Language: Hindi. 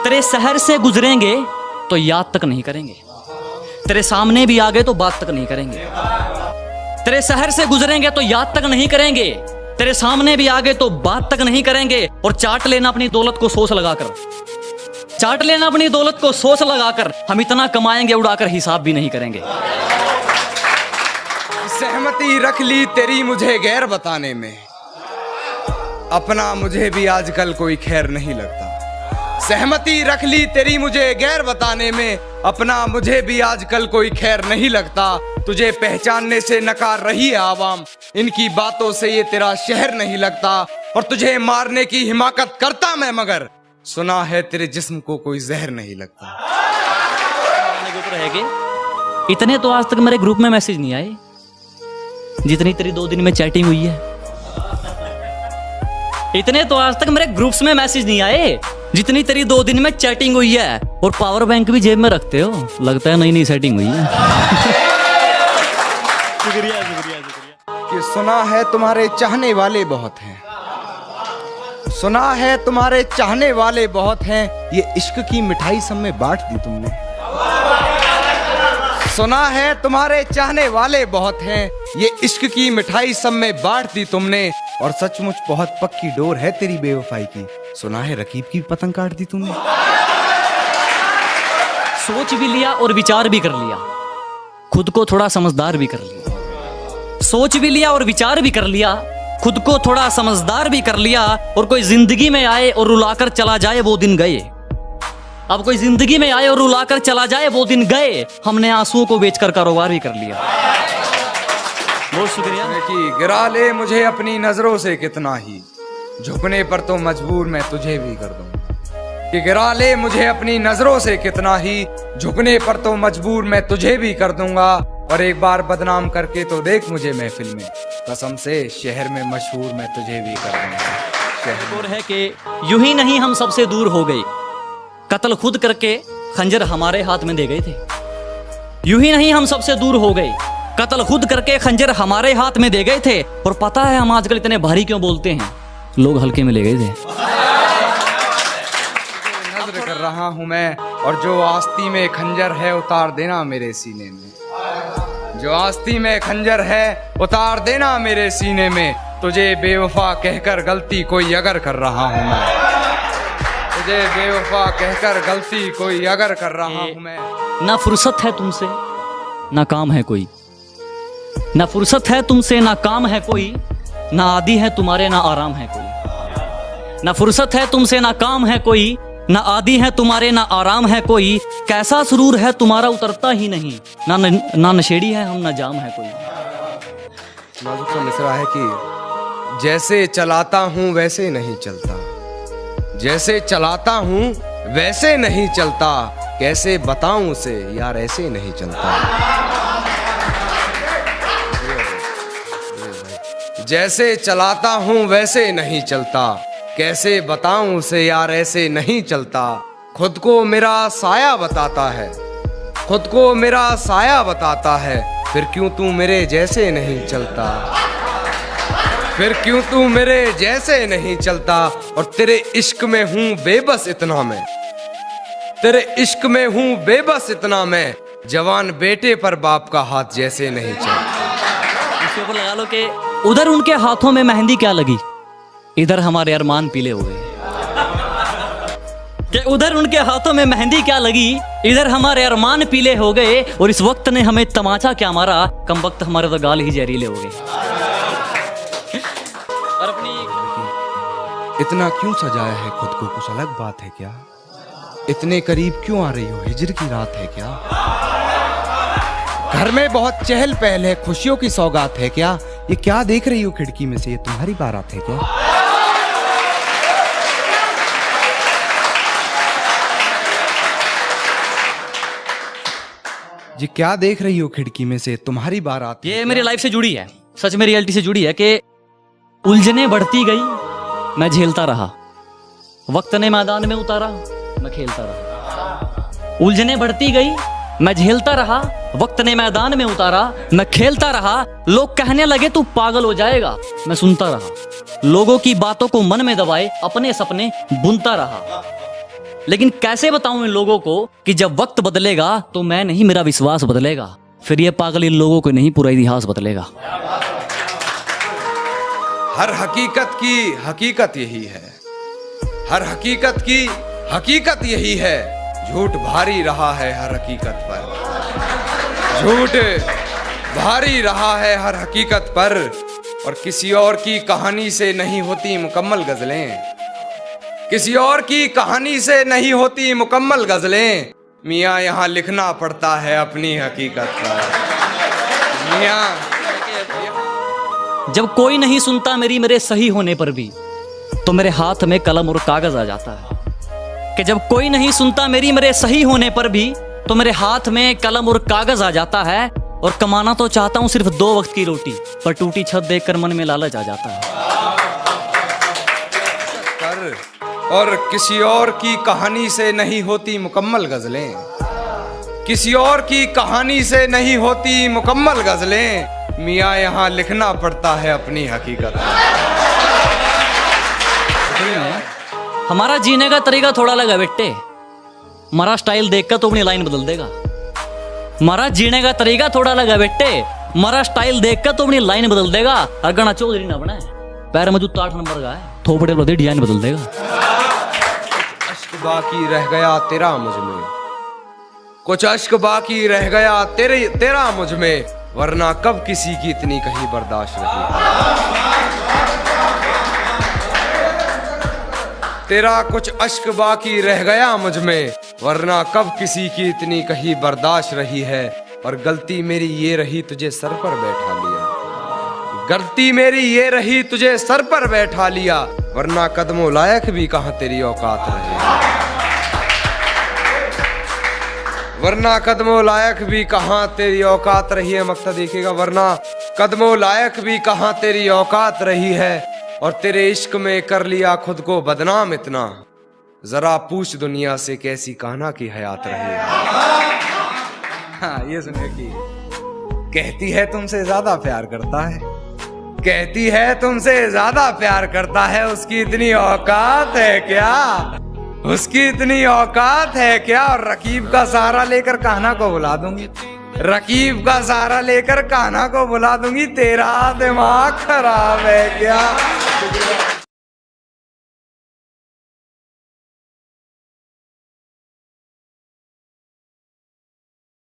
तेरे शहर से गुजरेंगे तो याद तक नहीं करेंगे, तेरे सामने भी आ गए तो बात तक नहीं करेंगे। तेरे शहर से गुजरेंगे तो याद तक नहीं करेंगे, तेरे सामने भी आ गए तो बात तक नहीं करेंगे। और चाट लेना अपनी दौलत को सोच लगाकर, चाट लेना अपनी दौलत को सोच लगाकर। हम इतना कमाएंगे उड़ाकर हिसाब भी नहीं करेंगे। सहमति रख ली तेरी मुझे गैर बताने में, अपना मुझे भी आजकल कोई खैर नहीं लगता। सहमति रख ली तेरी मुझे गैर बताने में, अपना मुझे भी आजकल कोई खैर नहीं लगता। तुझे पहचानने से नकार रही है आवाम, इनकी बातों से ये तेरा शहर नहीं लगता। और तुझे मारने की हिमाकत करता मैं, मगर सुना है तेरे जिस्म को कोई जहर नहीं लगता। इतने तो आज तक मेरे ग्रुप में मैसेज नहीं आए जितनी तेरी 2 दिन में चैटिंग हुई है। इतने तो आज तक मेरे ग्रुप्स में मैसेज नहीं आए जितनी तेरी 2 दिन में चैटिंग हुई है। और पावर बैंक भी जेब में रखते हो, लगता है नई नई सेटिंग हुई है। शुक्रिया शुक्रिया शुक्रिया। कि सुना है तुम्हारे चाहने वाले बहुत हैं, सुना है तुम्हारे चाहने वाले बहुत हैं, ये इश्क की मिठाई सब में बांट दी तुमने। सुना है तुम्हारे चाहने वाले बहुत हैं, ये इश्क की मिठाई सब में बांट दी तुमने। और सचमुच बहुत पक्की डोर है तेरी बेवफाई की, सुना है रकीब की पतंग काट दी तुमने। सोच भी लिया और विचार भी कर लिया, खुद को थोड़ा समझदार भी कर लिया। सोच भी लिया और विचार भी कर लिया, खुद को थोड़ा समझदार भी कर लिया। और कोई जिंदगी में आए और रुलाकर चला जाए वो दिन गए। अब कोई जिंदगी में आए और रुलाकर चला जाए वो दिन गए। हमने आंसुओं को बेचकर कारोबार भी कर लिया। बहुत शुक्रिया। कि गिरा ले मुझे अपनी नजरों से कितना ही, झुकने पर तो मजबूर मैं तुझे भी कर दूंगा। कि गिरा ले मुझे अपनी नजरों से कितना ही, झुकने पर तो मजबूर मैं तुझे भी कर दूंगा। और एक बार बदनाम करके तो देख मुझे महफिल में, कसम से शहर में मशहूर मैं तुझे भी कर दूंगा। और है कि यूं ही नहीं हम सबसे दूर हो गए, कत्ल खुद करके खंजर हमारे हाथ में दे गए थे। यूं ही नहीं हम सबसे दूर हो गए, कत्ल खुद करके खंजर हमारे हाथ में दे गए थे। और पता है हम आजकल इतने भारी क्यों बोलते हैं, लोग हल्के में ले गए थे। नजर कर रहा हूं मैं, और जो आस्ती में खंजर है उतार देना मेरे सीने में। जो आस्ती में खंजर है उतार देना मेरे सीने में। तुझे बेवफा कहकर गलती कोई अगर कर रहा हूं मैं, तुझे बेवफा कहकर गलती कोई अगर कर रहा हूं मैं। ना फुर्सत है तुमसे ना काम है कोई, ना फुर्सत है तुमसे ना काम है कोई, ना आदी है तुम्हारे ना आराम है कोई। ना फुर्सत है तुमसे ना काम है कोई, ना आदी है तुम्हारे ना आराम है कोई। कैसा सुरूर है तुम्हारा उतरता ही नहीं, ना नशेड़ी है हम ना जाम है कोई। नाजुक सा मिसरा है कि जैसे चलाता हूँ वैसे नहीं चलता, जैसे चलाता हूँ वैसे नहीं चलता। कैसे बताऊं उसे यार ऐसे नहीं चलता। जैसे चलाता हूँ वैसे नहीं चलता, कैसे बताऊं उसे यार ऐसे नहीं चलता। खुद को मेरा साया बताता है, खुद को मेरा साया बताता है। फिर क्यों तू मेरे जैसे नहीं चलता, फिर क्यों तू मेरे जैसे नहीं चलता। और तेरे इश्क में हूँ बेबस इतना मैं, तेरे इश्क में हूँ बेबस इतना मैं। जवान बेटे पर बाप का हाथ जैसे नहीं चलता। इसके ऊपर लगा लो कि उधर उनके हाथों में मेहंदी क्या लगी, इधर हमारे अरमान पीले हो गए। कि उधर उनके हाथों में मेहंदी क्या लगी, इधर हमारे अरमान पीले हो गए। और इस वक्त ने हमें तमाचा क्या मारा, कम वक्त हमारे तो गाल ही जहरीले हो गए। और अपनी इतना क्यों सजाया है खुद को, कुछ अलग बात है क्या? इतने करीब क्यों आ रही हो, हिजर की रात है क्या? घर में बहुत चहल पहल है, खुशियों की सौगात है क्या? ये क्या देख रही हो खिड़की में से, ये तुम्हारी बारात है क्या? ये क्या देख रही हो खिड़की में से, तुम्हारी बारात? ये मेरी लाइफ से जुड़ी है, सच में रियलिटी से जुड़ी है कि उलझने बढ़ती गई, मैं झेलता रहा। वक्त ने मैदान में उतारा, मैं खेलता रहा। उलझने बढ़ती गई, मैं झेलता रहा। वक्त ने मैदान में उतारा, मैं खेलता रहा। लोग कहने लगे तू पागल हो जाएगा, मैं सुनता रहा। लोगों की बातों को मन में दबाए अपने सपने बुनता रहा। लेकिन कैसे बताऊं इन लोगों को कि जब वक्त बदलेगा तो मैं नहीं, मेरा विश्वास बदलेगा। फिर ये पागल इन लोगों को नहीं, पूरा इतिहास बदलेगा। हर हकीकत की हकीकत यही है, हर हकीकत की हकीकत यही है। झूठ भारी रहा है हर हकीकत पर, झूठ भारी रहा है हर हकीकत पर। और किसी और की कहानी से नहीं होती मुकम्मल गजलें, किसी और की कहानी से नहीं होती मुकम्मल गजलें। मियाँ यहाँ लिखना पड़ता है अपनी हकीकत पर। मियाँ जब कोई नहीं सुनता मेरे सही होने पर भी, तो मेरे हाथ में कलम और कागज आ जाता है। कि जब कोई नहीं सुनता मेरे सही होने पर भी, तो मेरे हाथ में कलम और कागज आ जाता है। और कमाना तो चाहता हूं सिर्फ 2 वक्त की रोटी, पर टूटी छत देखकर मन में लालच आ जाता है। और किसी और की कहानी से नहीं होती मुकम्मल गजलें, किसी और की कहानी से नहीं होती मुकम्मल गजलें। मियाँ यहाँ लिखना पड़ता है अपनी हकीकत। हमारा जीने का तरीका थोड़ा अलग है बेटे। हमारा स्टाइल देखकर तो अपनी लाइन बदल देगा। हमारा जीने का तरीका थोड़ा अलग है बेटे। हमारा स्टाइल देखकर तो अपनी लाइन बदल देगा। अरगना चौधरी ना बनाए, पैर में जूता 8 नंबर का है, थोपड़े लोधे डिजाइन बदल देगा। अश्क बाकी रह गया तेरा मुझ में, कुछ अश्क बाकी रह गया तेरा मुझ में, वरना कब किसी की इतनी कहीं बर्दाश्त रही। तेरा कुछ अश्क बाकी रह गया मुझ में, वरना कब किसी की इतनी कहीं बर्दाश्त रही है। और गलती मेरी ये रही तुझे सर पर बैठा लिया, गलती मेरी ये रही तुझे सर पर बैठा लिया, वरना कदमों लायक भी कहां तेरी औकात रही। वरना कदमों लायक भी कहां तेरी औकात रही है। मक्ता देखिएगा, वरना कदमों लायक भी कहां तेरी औकात रही है। और तेरे इश्क में कर लिया खुद को बदनाम इतना, जरा पूछ दुनिया से कैसी कान्हा की हयात रही। हाँ, ये सुनिए कि कहती है तुमसे ज्यादा प्यार करता है, कहती है तुमसे ज्यादा प्यार करता है। उसकी इतनी औकात है क्या, उसकी इतनी औकात है क्या। और रकीब का सहारा लेकर कान्हा को बुला दूंगी, रकीब का सहारा लेकर कान्हा को बुला दूंगी। तेरा दिमाग खराब है क्या।